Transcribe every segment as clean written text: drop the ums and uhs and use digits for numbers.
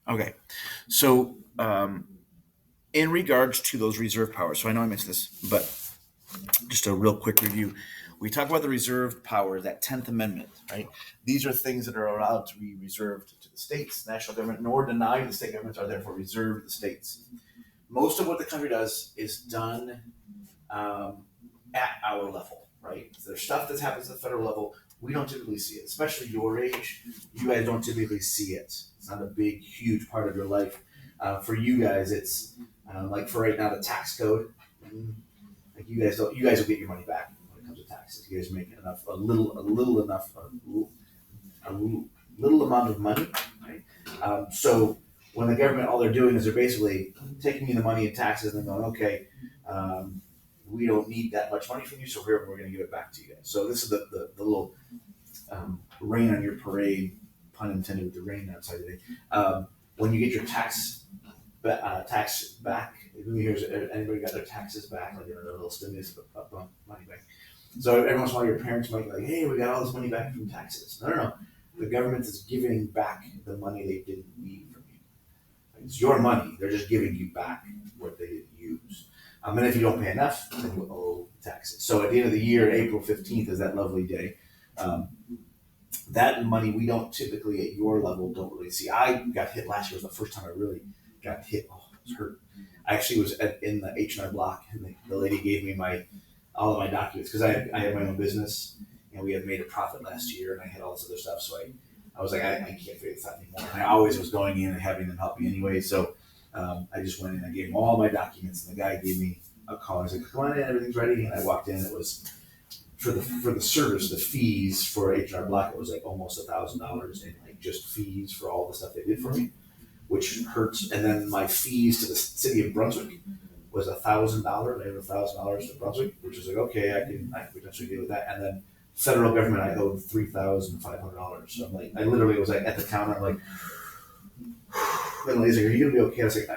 Okay. So, in regards to those reserve powers, so I know I mentioned this, but just a real quick review. We talk about the reserved power, that 10th Amendment, right? These are things that are allowed to be reserved to the states, national government, nor denied. The state governments are therefore reserved to the states. Most of what the country does is done um, at our level, right? There's stuff that happens at the federal level. We don't typically see it, especially your age. You guys don't typically see it. It's not a big, huge part of your life. For you guys, it's like for right now, the tax code. Like you guys don't. You guys will get your money back when it comes to taxes. You guys make enough, a little amount of money, right? So when the government, all they're doing is they're basically taking you the money in taxes and then going, okay, um, we don't need that much money from you, so we're going to give it back to you guys. So this is the little rain on your parade, pun intended with the rain outside today. When you get your tax back, who here's anybody got their taxes back, like a little stimulus money back? So every once in a while, your parents might be like, "Hey, we got all this money back from taxes." No, no, no. The government is giving back the money they didn't need from you. It's your money. They're just giving you back what they didn't use. And if you don't pay enough, then you owe taxes. So at the end of the year, April 15th is that lovely day. Um, that money we don't typically at your level don't really see. I got hit last year. It was the first time I really got hit. Oh, it was hurt. I actually was in the H&R Block, and the lady gave me all of my documents because I had my own business, and we had made a profit last year, and I had all this other stuff. So I was like, I can't figure this out anymore. And I always was going in and having them help me anyway. So I just went in. I gave him all my documents, and the guy gave me a call. He's like, "Come on in, everything's ready." And I walked in. It was for the service, the fees for H&R Block. It was like almost $1,000 in like just fees for all the stuff they did for me, which hurts. And then my fees to the city of Brunswick was $1,000. I have $1,000 to Brunswick, which is like okay, I can potentially deal with that. And then federal government, I owed $3,500. So I'm like, I literally was like at the counter. I'm like, and the lady's like, "Are you gonna be okay?" I was like,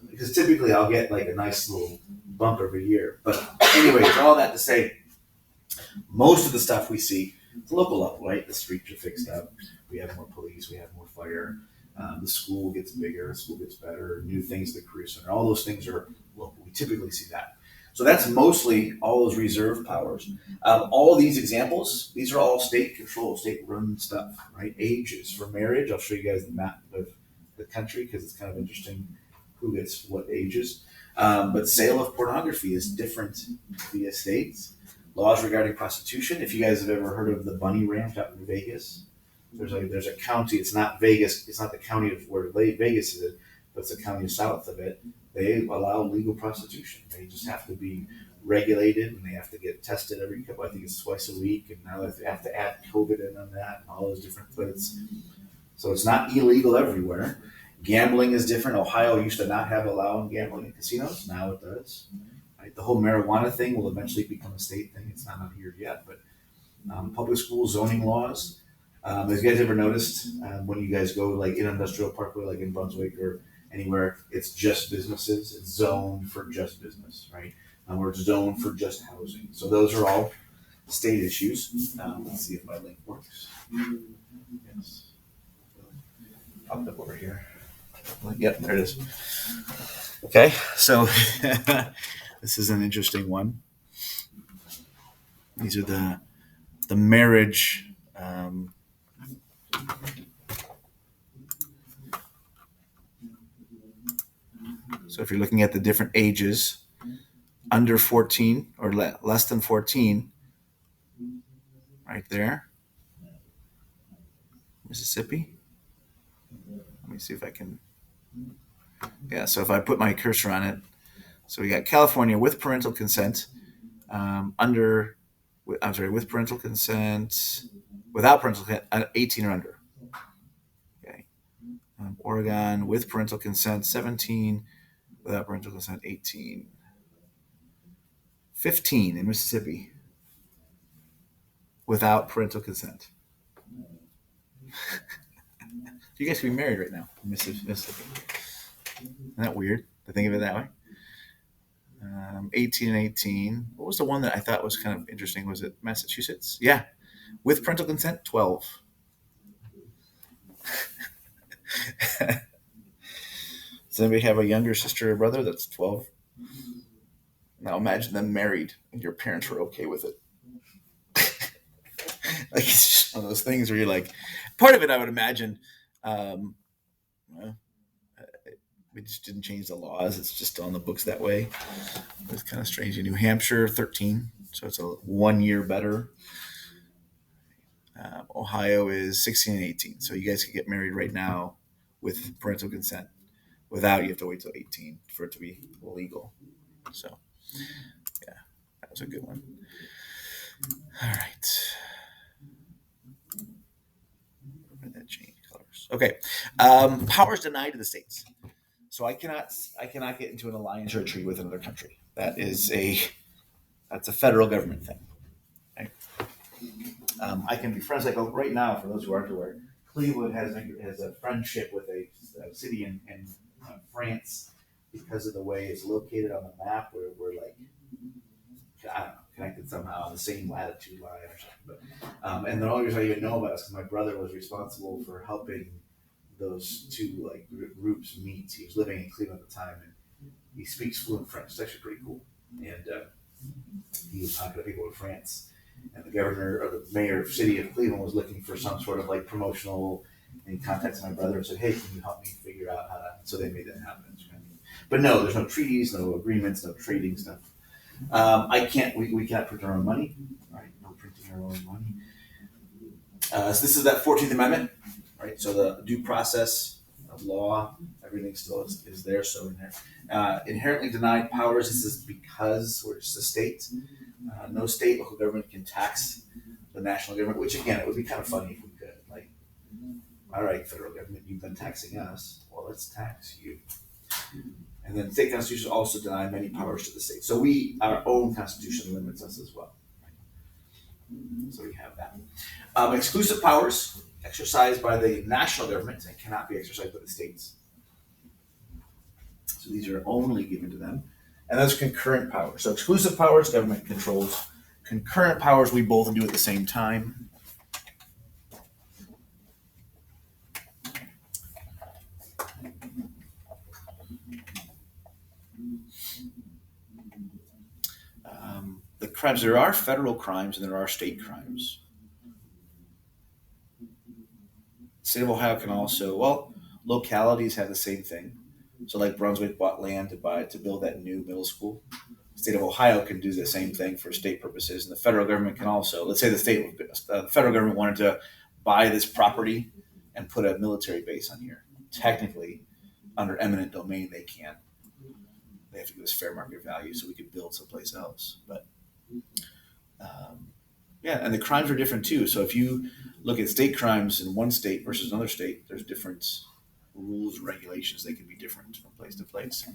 because typically I'll get like a nice little bump every year. But anyways, all that to say, most of the stuff we see, it's local level, right? The streets are fixed up. We have more police. We have more fire. The school gets bigger. The school gets better. New things at the career center. All those things are local. We typically see that. So that's mostly all those reserve powers. All of these examples, these are all state control, state run stuff, right? Ages for marriage. I'll show you guys the map of the country because it's kind of interesting who gets what ages. But sale of pornography is different via states. Laws regarding prostitution. If you guys have ever heard of the Bunny Ranch out in Vegas, there's a county. It's not Vegas. It's not the county of where Vegas is, but it's a county south of it. They allow legal prostitution. They just have to be regulated, and they have to get tested every couple. I think it's twice a week, and now they have to add COVID in on that, and all those different things. So it's not illegal everywhere. Gambling is different. Ohio used to not have allowing gambling in casinos. Now it does. Right? The whole marijuana thing will eventually become a state thing. It's not on here yet, but public school zoning laws. Have you guys ever noticed when you guys go like in industrial parkway, like in Brunswick or anywhere, it's just businesses. It's zoned for just business, right? Or it's zoned for just housing. So those are all state issues. Let's see if my link works. Yes, popped up over here. Yep, there it is. Okay, so this is an interesting one. These are the marriage. So if you're looking at the different ages, under 14 or less than 14, right there, Mississippi. Let me see if I can. Yeah, so if I put my cursor on it, so we got California with parental consent, with parental consent, without parental consent, 18 or under. Okay. Oregon with parental consent, 17, without parental consent, 18. 15 in Mississippi, without parental consent. You guys could be married right now in Mississippi. Isn't that weird to think of it that way? 18 and 18. What was the one that I thought was kind of interesting? Was it Massachusetts? Yeah. With parental consent, 12. Does anybody have a younger sister or brother that's 12? Now imagine them married and your parents were okay with it. Like it's just one of those things where you're like, part of it, I would imagine, um, well, we just didn't change the laws. It's just on the books that way. It's kind of strange. In New Hampshire, 13, so it's a 1 year better. Ohio is 16 and 18, so you guys can get married right now with parental consent. Without, you have to wait till 18 for it to be legal. So, yeah, that was a good one. All right. Where did that change colors? Okay. Powers denied to the states. So I cannot get into an alliance or a treaty with another country. That's a federal government thing. Right? I can be friends. Like right now, for those who aren't aware, Cleveland has a friendship with a city in France because of the way it's located on the map. Where we're like, I don't know, connected somehow on the same latitude line or something. But and the only reason I even know about it is because my brother was responsible for helping those two like groups meet. He was living in Cleveland at the time, and he speaks fluent French. It's actually pretty cool. And he was talking to people in France, and the governor or the mayor of the city of Cleveland was looking for some sort of like promotional. And he contacted my brother and said, "Hey, can you help me figure out how to?" So they made that happen. But no, there's no treaties, no agreements, no trading stuff. We can't print our own money, right? No printing our own money. So this is that 14th Amendment, right? So the due process of law, everything still is there. So in there, inherently denied powers. This is because we're just a state. No state, local government can tax the national government. Which again, it would be kind of funny if we could. Like, all right, federal government, you've been taxing us. Well, let's tax you. And then state constitutions also deny many powers to the state. So our own constitution limits us as well. So we have that. Exclusive powers exercised by the national government and cannot be exercised by the states. So these are only given to them. And that's concurrent powers. So exclusive powers, government controls. Concurrent powers, we both do at the same time. The crimes, there are federal crimes and there are state crimes. The state of Ohio can also, well, localities have the same thing. So like Brunswick bought land to build that new middle school. The state of Ohio can do the same thing for state purposes, and the federal government can also. Let's say the federal government wanted to buy this property and put a military base on here. Technically, under eminent domain, they can. They have to give us fair market value so we could build someplace else. But yeah, and the crimes are different too. So if you look at state crimes in one state versus another state, there's different rules and regulations. They can be different from place to place.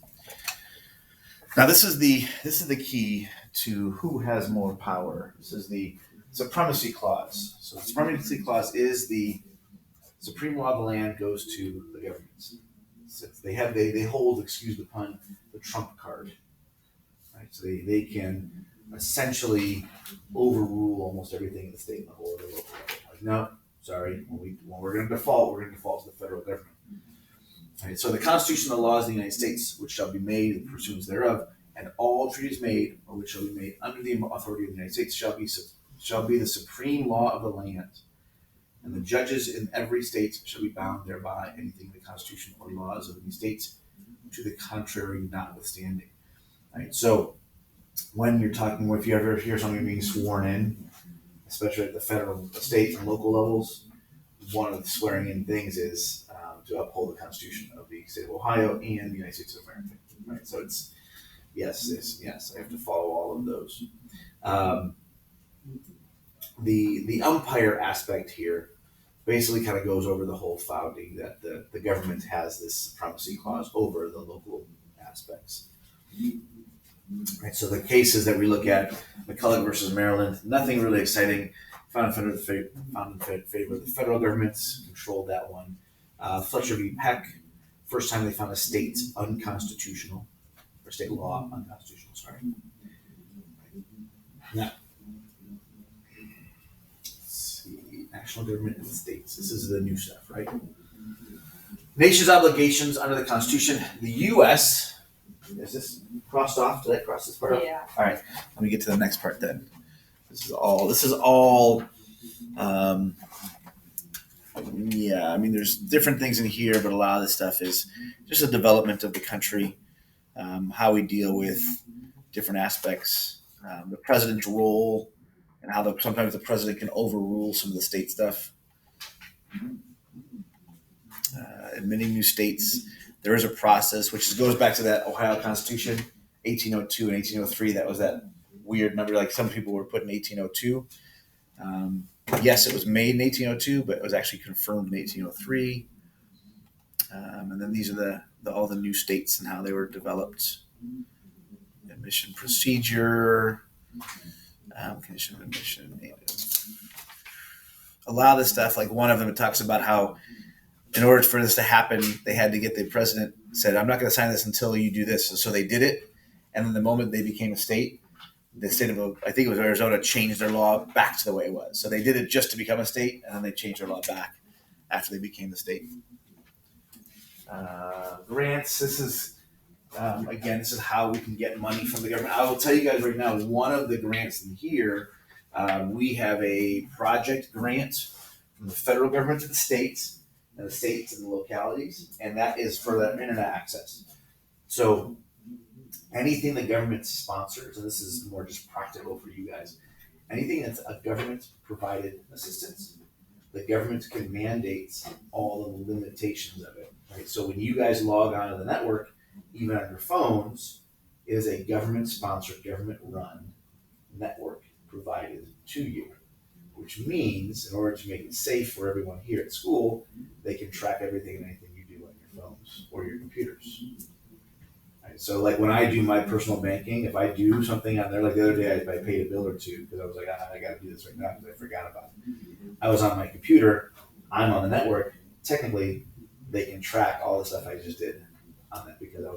Now this is the key to who has more power. This is the supremacy clause. So the supremacy clause is the supreme law of the land goes to the governments. So they hold, excuse the pun, the trump card. Right? So they can essentially overrule almost everything in the state level or the local level. Like, no, sorry, when we're going to default, we're going to default to the federal government. Right, so the Constitution and the laws of the United States, which shall be made in pursuance thereof, and all treaties made or which shall be made under the authority of the United States shall be the supreme law of the land, and the judges in every state shall be bound thereby, anything in the Constitution or laws of any states to the contrary notwithstanding. Right, so when you're talking, if you ever hear somebody being sworn in, especially at the federal, state, and local levels, one of the swearing in things is to uphold the Constitution of the state of Ohio and the United States of America. Right, so it's yes. I have to follow all of those. The umpire aspect here basically kind of goes over the whole founding that the government has this supremacy clause over the local aspects. Right, so the cases that we look at, McCulloch versus Maryland, nothing really exciting. Found in favor of the federal government, controlled that one. Fletcher v. Peck, first time they found a state unconstitutional, or state law unconstitutional, sorry. Now, let's see, national government and states. This is the new stuff, right? Nation's obligations under the Constitution. The U.S. Is this crossed off? Did I cross this part off? Yeah. All right. Let me get to the next part then. This is all. Um, yeah, I mean, there's different things in here, but a lot of this stuff is just a development of the country, how we deal with different aspects, the president's role, and how sometimes the president can overrule some of the state stuff. Admitting new states, there is a process, which goes back to that Ohio Constitution, 1802 and 1803. That was that weird number. Like some people were putting 1802. Yes, it was made in 1802, but it was actually confirmed in 1803. And then these are all the new states and how they were developed. Admission procedure, condition of admission. A lot of this stuff, like one of them, it talks about how in order for this to happen, they had to get the president said, "I'm not going to sign this until you do this." So they did it, and then the moment they became a state, the state of, I think it was Arizona, changed their law back to the way it was. So they did it just to become a state, and then they changed their law back after they became the state. Grants. This is again, this is how we can get money from the government. I will tell you guys right now, one of the grants in here, we have a project grant from the federal government to the states, and the states and the localities, and that is for the internet access. So anything the government sponsors, and this is more just practical for you guys, anything that's a government provided assistance, the government can mandate all the limitations of it. Right? So when you guys log onto the network, even on your phones, it is a government sponsored, government run network provided to you. Which means, in order to make it safe for everyone here at school, they can track everything and anything you do on your phones or your computers. Right? So, like when I do my personal banking, if I do something on there, like the other day, I paid a bill or two because I was like, I got to do this right now because I forgot about it. I was on my computer, I'm on the network. Technically, they can track all the stuff I just did on that because I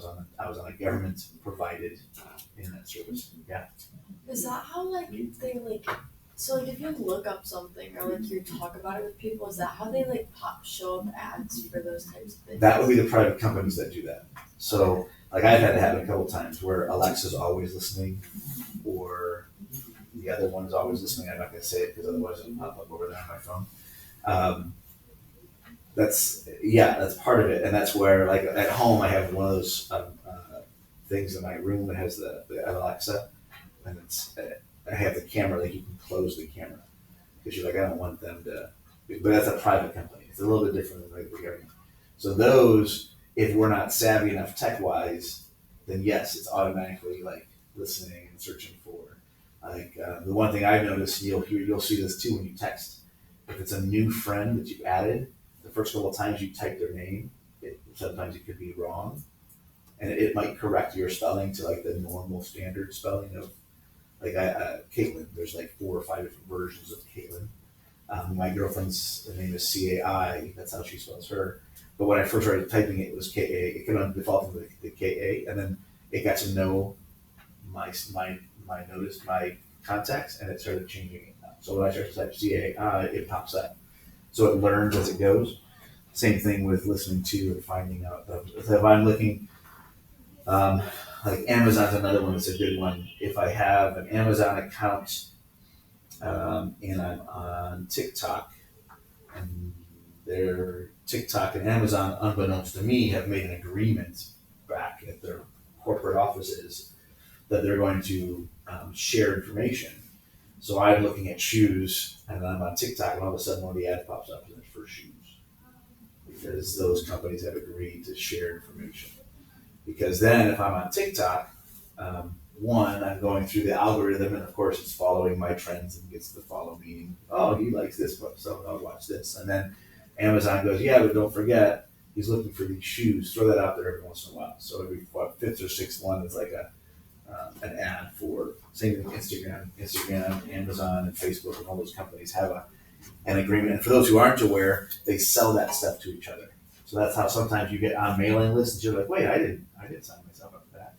was on a government provided internet service. Yeah. Is that how they so if you look up something or you talk about it with people, is that how they show up ads for those types of things? That would be the private companies that do that. So like I've had to have it a couple times where Alexa's always listening, or the other one is always listening. I'm not going to say it because otherwise it'll pop up over there on my phone. That's part of it, and that's where like at home I have one of those things in my room that has the Alexa, and it's I have the camera. Like you can close the camera because you're like I don't want them to. But that's a private company. It's a little bit different than regular government. So those, if we're not savvy enough tech wise, then yes, it's automatically like listening and searching for. Like the one thing I've noticed, you'll see this too when you text. If it's a new friend that you've added, the first couple of times you type their name, sometimes it could be wrong, and it might correct your spelling to like the normal standard spelling of like Caitlin. There's like 4 or 5 different versions of Caitlin. My girlfriend's name is CAI. That's how she spells her. But when I first started typing it, it was KA. It came on default to the KA, and then it got to know my contacts, and it started changing it. So when I start to type CAI, it pops up. So it learns as it goes. Same thing with listening to and finding out. If I'm looking, like Amazon's another one that's a good one. If I have an Amazon account and I'm on TikTok, and their TikTok and Amazon, unbeknownst to me, have made an agreement back at their corporate offices that they're going to share information. So I'm looking at shoes, and I'm on TikTok, and all of a sudden one of the ads pops up, and it's for shoes, because those companies have agreed to share information. Because then, if I'm on TikTok, one, I'm going through the algorithm, and of course, it's following my trends and gets to follow me. Oh, he likes this, so I'll watch this. And then Amazon goes, yeah, but don't forget, he's looking for these shoes. Throw that out there every once in a while. So every fifth or sixth one is like an ad for same thing. Instagram, Amazon, and Facebook, and all those companies have an agreement. And for those who aren't aware, they sell that stuff to each other. So that's how sometimes you get on mailing lists and you're like, wait, I didn't sign myself up for that.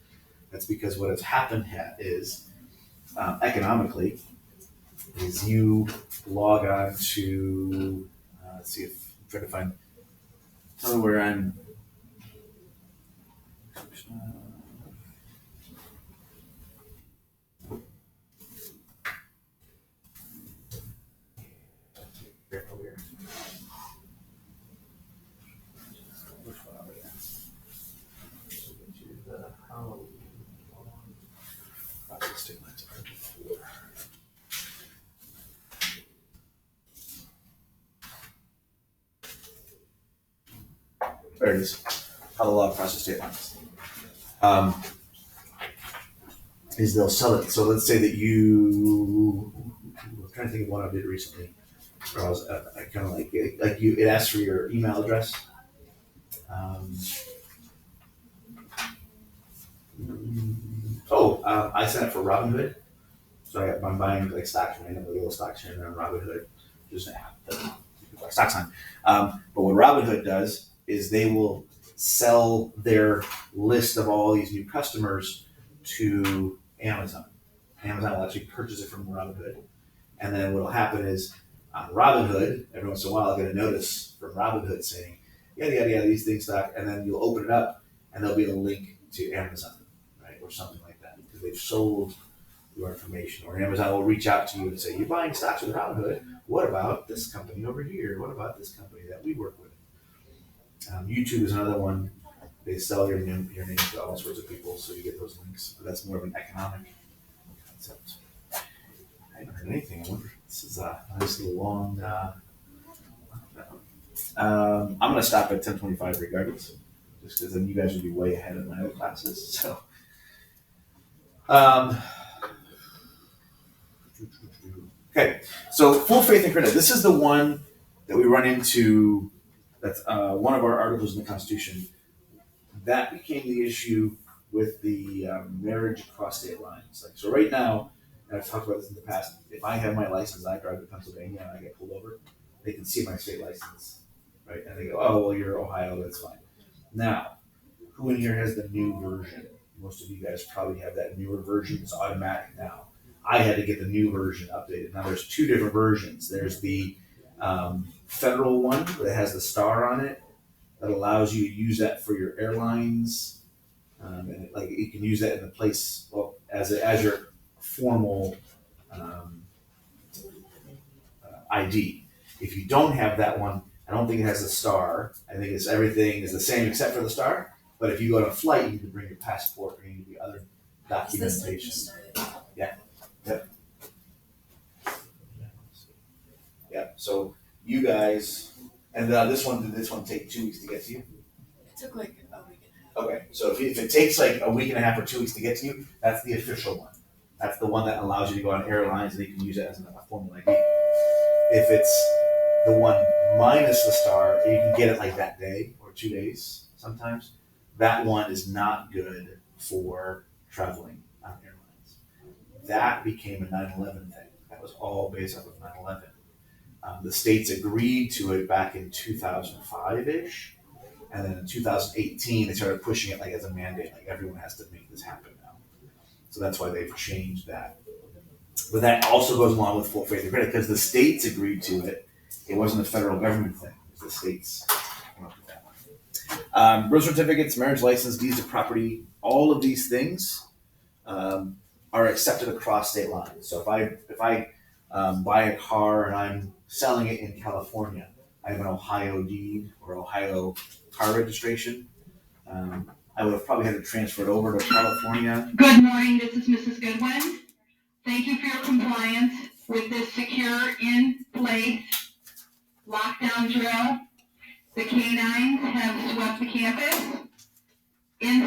That's because what has happened is economically is you log on to let's see if I'm trying to find tell me where I'm. Over here. Which one are we at? Get you the how long process statements are before. There it is. How the log process statements. Is they'll sell it. So let's say that you. I'm trying to think of one I did recently. Where I was I kind of like you. It asks for your email address. I signed up for Robinhood. So I'm buying like stocks randomly, little stocks here and there on Robinhood. Just an app that you can buy stocks on. But what Robinhood does is they will sell their list of all these new customers to Amazon. Amazon will actually purchase it from Robinhood. And then what will happen is on Robinhood, every once in a while I'll get a notice from Robinhood saying, yada, yada, yada, these things stock. And then you'll open it up and there'll be a link to Amazon, right? Or something like that. Because they've sold your information. Or Amazon will reach out to you and say, you're buying stocks with Robinhood. What about this company over here? What about this company that we work with? YouTube is another one. They sell your name to all sorts of people, so you get those links. But that's more of an economic concept. I haven't heard anything. I wonder. This is a nice little long. I'm going to stop at 10:25 regardless, just because then you guys will be way ahead of my other classes. So, okay. So full faith and credit. This is the one that we run into. That's one of our articles in the Constitution. That became the issue with the marriage across state lines. Like, so right now, and I've talked about this in the past, if I have my license, I drive to Pennsylvania and I get pulled over, they can see my state license, right? And they go, oh, well, you're Ohio, that's fine. Now, who in here has the new version? Most of you guys probably have that newer version. It's automatic now. I had to get the new version updated. Now, there's two different versions. There's the federal one that has the star on it that allows you to use that for your airlines, and like you can use that in the place as your formal ID. If you don't have that one, I don't think it has a star. I think everything is the same except for the star. But if you go on a flight, you need to bring your passport or you need the other documentation. Yeah. Yep. Yeah. So you guys, and did this one take 2 weeks to get to you? It took like a week and a half. Okay. So if it takes like a week and a half or 2 weeks to get to you, that's the official one. That's the one that allows you to go on airlines and you can use it as a formal ID. If it's the one minus the star, you can get it like that day or 2 days sometimes. That one is not good for traveling on airlines. That became a 9/11 thing. That was all based off of 9/11. The states agreed to it back in 2005-ish. And then in 2018, they started pushing it like as a mandate, like everyone has to make this happen now. So that's why they've changed that. But that also goes along with full faith and credit because the states agreed to it. It wasn't a federal government thing. It was the states came up with that one. Birth certificates, marriage license, deeds of property, all of these things are accepted across state lines. So if I buy a car and I'm selling it in California, I have an Ohio deed or Ohio car registration. I would have probably had to transfer it over to California. Good morning, this is Mrs. Goodwin. Thank you for your compliance with this secure in-place lockdown drill. The canines have swept the campus.